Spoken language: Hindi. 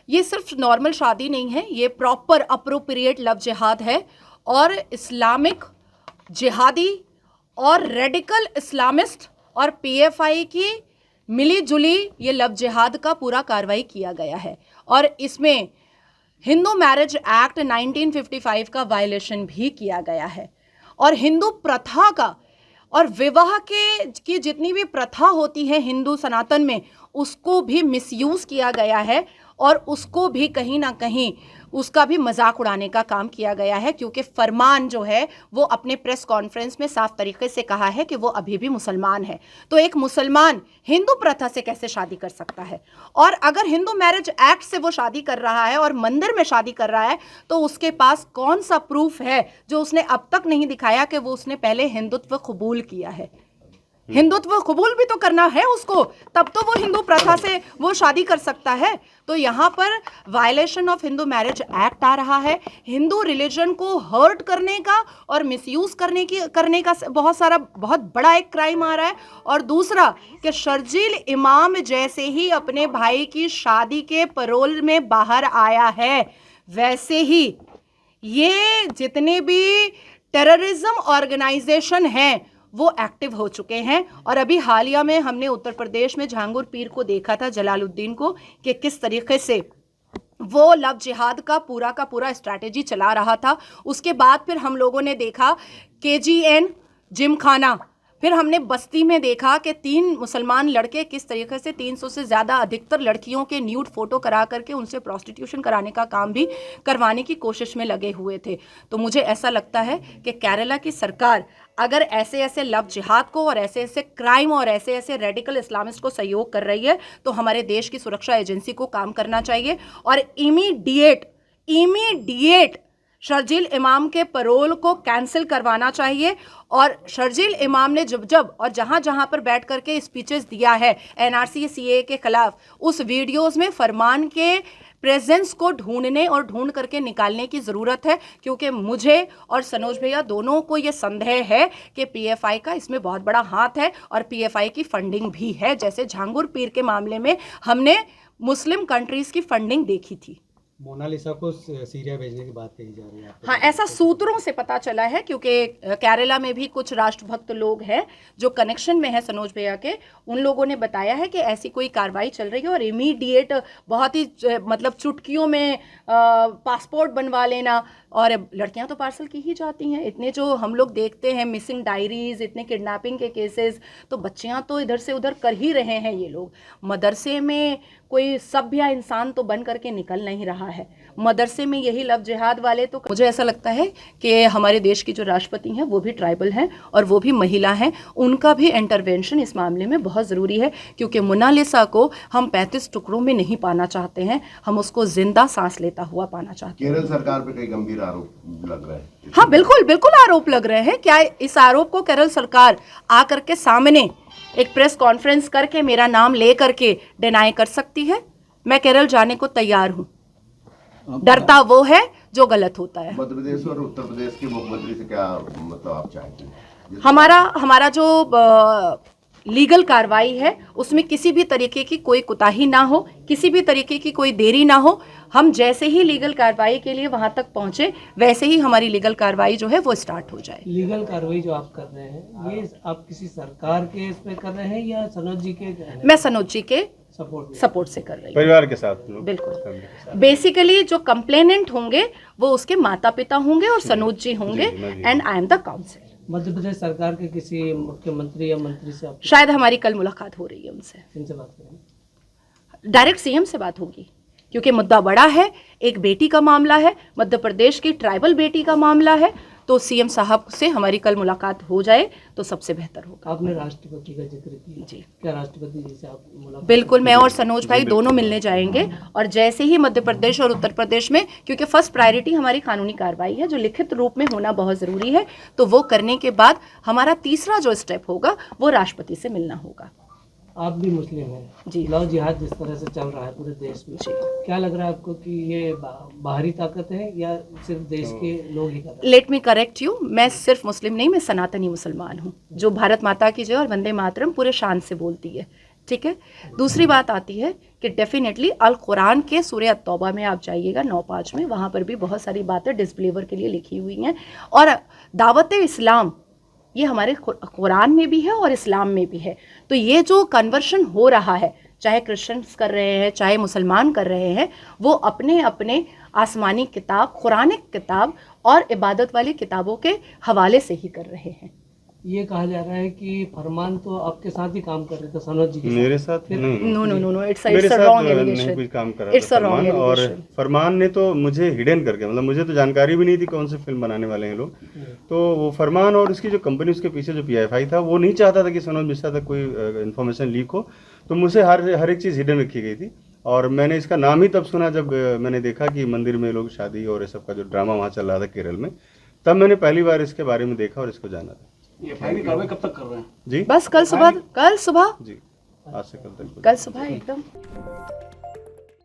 ये सिर्फ नॉर्मल शादी नहीं है, ये प्रॉपर अप्रोप्रिएट लव जिहाद है। और इस्लामिक जिहादी और रेडिकल इस्लामिस्ट और पीएफआई की मिली जुली ये लव जिहाद का पूरा कार्रवाई किया गया है। और इसमें हिंदू मैरिज एक्ट 1955 का वायलेशन भी किया गया है। और हिंदू प्रथा का और विवाह की जितनी भी प्रथा होती है हिंदू सनातन में, उसको भी मिसयूज़ किया गया है और उसको भी कहीं ना कहीं उसका भी मजाक उड़ाने का काम किया गया है। क्योंकि फरमान जो है वो अपने प्रेस कॉन्फ्रेंस में साफ तरीके से कहा है कि वो अभी भी मुसलमान है। तो एक मुसलमान हिंदू प्रथा से कैसे शादी कर सकता है? और अगर हिंदू मैरिज एक्ट से वो शादी कर रहा है और मंदिर में शादी कर रहा है, तो उसके पास कौन सा प्रूफ है जो उसने अब तक नहीं दिखाया कि वो उसने पहले हिंदुत्व कबूल किया है? हिंदुत्व कबूल भी तो करना है उसको, तब तो वो हिंदू प्रथा से वो शादी कर सकता है। तो यहाँ पर violation of Hindu marriage act आ रहा है। हिंदू रिलीजन को हर्ट करने का और मिसयूज करने का बहुत बड़ा एक क्राइम आ रहा है। और दूसरा कि शर्जील इमाम जैसे ही अपने भाई की शादी के पैरोल में बाहर आया है, वैसे ही ये जितने भी टेररिज्म ऑर्गेनाइजेशन हैं वो एक्टिव हो चुके हैं। और अभी हालिया में हमने उत्तर प्रदेश में जहांगीर पीर को देखा था, जलालुद्दीन को, कि किस तरीके से वो लव जिहाद का पूरा स्ट्रैटेजी चला रहा था। उसके बाद फिर हम लोगों ने देखा KGN जिमखाना, फिर हमने बस्ती में देखा कि 3 मुसलमान लड़के किस तरीके से 300 से ज़्यादा अधिकतर लड़कियों के न्यूड फोटो करा करके उनसे प्रोस्टिट्यूशन कराने का काम भी करवाने की कोशिश में लगे हुए थे। तो मुझे ऐसा लगता है कि केरला की सरकार अगर ऐसे ऐसे लव जिहाद को और ऐसे ऐसे क्राइम और ऐसे ऐसे रेडिकल इस्लामिस्ट को सहयोग कर रही है, तो हमारे देश की सुरक्षा एजेंसी को काम करना चाहिए और इमीडिएट शर्जील इमाम के पैरोल को कैंसिल करवाना चाहिए। और शर्जील इमाम ने जब और जहां पर बैठ करके स्पीचेस दिया है NRC CAA के खिलाफ, उस वीडियोस में फरमान के प्रेजेंस को ढूंढ करके निकालने की ज़रूरत है। क्योंकि मुझे और सनोज भैया दोनों को ये संदेह है कि PFI का इसमें बहुत बड़ा हाथ है और PFI की फंडिंग भी है। जैसे जहांगीर पीर के मामले में हमने मुस्लिम कंट्रीज़ की फंडिंग देखी थी। मोनालिसा को सीरिया भेजने की बात कही जा रही है। हाँ, ऐसा सूत्रों से पता चला है, क्योंकि केरला में भी कुछ राष्ट्रभक्त लोग हैं जो कनेक्शन में है सनोज भैया के। उन लोगों ने बताया है कि ऐसी कोई कार्रवाई चल रही है और इमीडिएट बहुत ही मतलब चुटकियों में पासपोर्ट बनवा लेना। और लड़कियां तो पार्सल की ही जाती हैं। इतने जो हम लोग देखते हैं मिसिंग डायरीज, इतने किडनैपिंग के केसेस, तो बच्चियां तो इधर से उधर कर ही रहे हैं ये लोग। मदरसे में कोई सभ्य इंसान तो बन करके निकल नहीं रहा है, मदरसे में यही लव जिहाद वाले। तो मुझे ऐसा लगता है कि हमारे देश की जो राष्ट्रपति हैं वो भी ट्राइबल हैं और वो भी महिला हैं, उनका भी इंटरवेंशन इस मामले में बहुत ज़रूरी है। क्योंकि मोनालिसा को हम 35 टुकड़ों में नहीं पाना चाहते हैं, हम उसको जिंदा सांस लेता हुआ पाना चाहते हैं। केरल सरकार पे कई गंभीर आरोप लग रहे हैं। हाँ, बिल्कुल आरोप लग रहे हैं। क्या इस आरोप को केरल सरकार आकर के सामने एक प्रेस कॉन्फ्रेंस करके मेरा नाम ले करके डिनाई कर सकती है? मैं केरल जाने को तैयार हूँ। डरता वो है जो गलत होता है। मध्य प्रदेश और उत्तर प्रदेश के मुख्यमंत्री से क्या मतलब आप चाहते हैं? हमारा जो लीगल कार्रवाई है उसमें किसी भी तरीके की कोई कुताही ना हो, किसी भी तरीके की कोई देरी ना हो। हम जैसे ही लीगल कार्रवाई के लिए वहां तक पहुंचे, वैसे ही हमारी लीगल कार्रवाई जो है वो स्टार्ट हो जाए। लीगल कार्रवाई जो आप कर रहे हैं, ये आप किसी सरकार के इस पे कर रहे हैं या सनोज जी के? मैं सनोज जी के सपोर्ट से कर रही हूँ, परिवार के साथ। बिल्कुल। बेसिकली जो कंप्लेनेंट होंगे वो उसके माता पिता होंगे और सनोज जी होंगे, and I am the council. Madhya Pradesh सरकार के किसी मुख्यमंत्री या मंत्री से आप शायद हमारी कल मुलाकात हो रही है उनसे। किनसे बात करेंगे? डायरेक्ट CM से बात होगी, क्योंकि मुद्दा बड़ा है। एक बेटी का मामला है, मध्य प्रदेश की ट्राइबल बेटी का मामला है। तो CM साहब से हमारी कल मुलाकात हो जाए तो सबसे बेहतर होगा। आपने राष्ट्रपति का जिक्र किया जी, क्या राष्ट्रपति जी से आप मुलाकात? बिल्कुल, मैं और सनोज भाई दोनों मिलने जाएंगे। और जैसे ही मध्य प्रदेश और उत्तर प्रदेश में, क्योंकि फर्स्ट प्रायोरिटी हमारी कानूनी कार्रवाई है जो लिखित रूप में होना बहुत ज़रूरी है, तो वो करने के बाद हमारा तीसरा जो स्टेप होगा वो राष्ट्रपति से मिलना होगा। आप भी मुस्लिम हैं जी। लव जिहाद जिस तरह से चल रहा है पूरे देश में, क्या लग रहा है आपको कि ये बाहरी ताकत है या सिर्फ देश के लोग ही कर रहे हैं? लेट मी करेक्ट यू, मैं सिर्फ मुस्लिम नहीं, मैं सनातनी मुसलमान हूँ जो भारत माता की जय और वंदे मातरम पूरे शान से बोलती है। ठीक है। दूसरी बात आती है कि डेफिनेटली अल कुरान के सूरह तौबा में आप जाइएगा 9:5 में, वहाँ पर भी बहुत सारी बातें डिसबिलीवर के लिए लिखी हुई हैं। और दावत इस्लाम ये हमारे कुरान में भी है और इस्लाम में भी है। तो ये जो कन्वर्शन हो रहा है, चाहे क्रिश्चियंस कर रहे हैं चाहे मुसलमान कर रहे हैं, वो अपने अपने आसमानी किताब, कुरानिक किताब और इबादत वाली किताबों के हवाले से ही कर रहे हैं। ये कहा जा रहा है कि फरमान तो आपके साथ ही काम कर रहे थे, सनोज जी के साथ। मेरे साथ नहीं, no no no no, it's मेरे अ साथ रॉन्ग नहीं एलिगेशन। कुछ काम कर रहा It's था a wrong फरमान। और allegation. फरमान ने तो मुझे हिडन करके, मतलब मुझे तो जानकारी भी नहीं थी कौन सी फिल्म बनाने वाले हैं लोग। तो वो फरमान और उसकी जो कंपनी, उसके पीछे जो PFI था, वो नहीं चाहता था कि सनोज मिश्रा तक कोई इन्फॉर्मेशन लीक हो। तो मुझे हर एक चीज़ हिडन रखी गई थी। और मैंने इसका नाम ही तब सुना जब मैंने देखा कि मंदिर में लोग शादी और ये सब का जो ड्रामा वहाँ चल रहा था केरल में, तब मैंने पहली बार इसके बारे में देखा और इसको जाना था। ये फाइल की कार्रवाई कब तक कर रहे हैं? जी बस कल सुबह जी, आज से कल तक। कल सुबह एकदम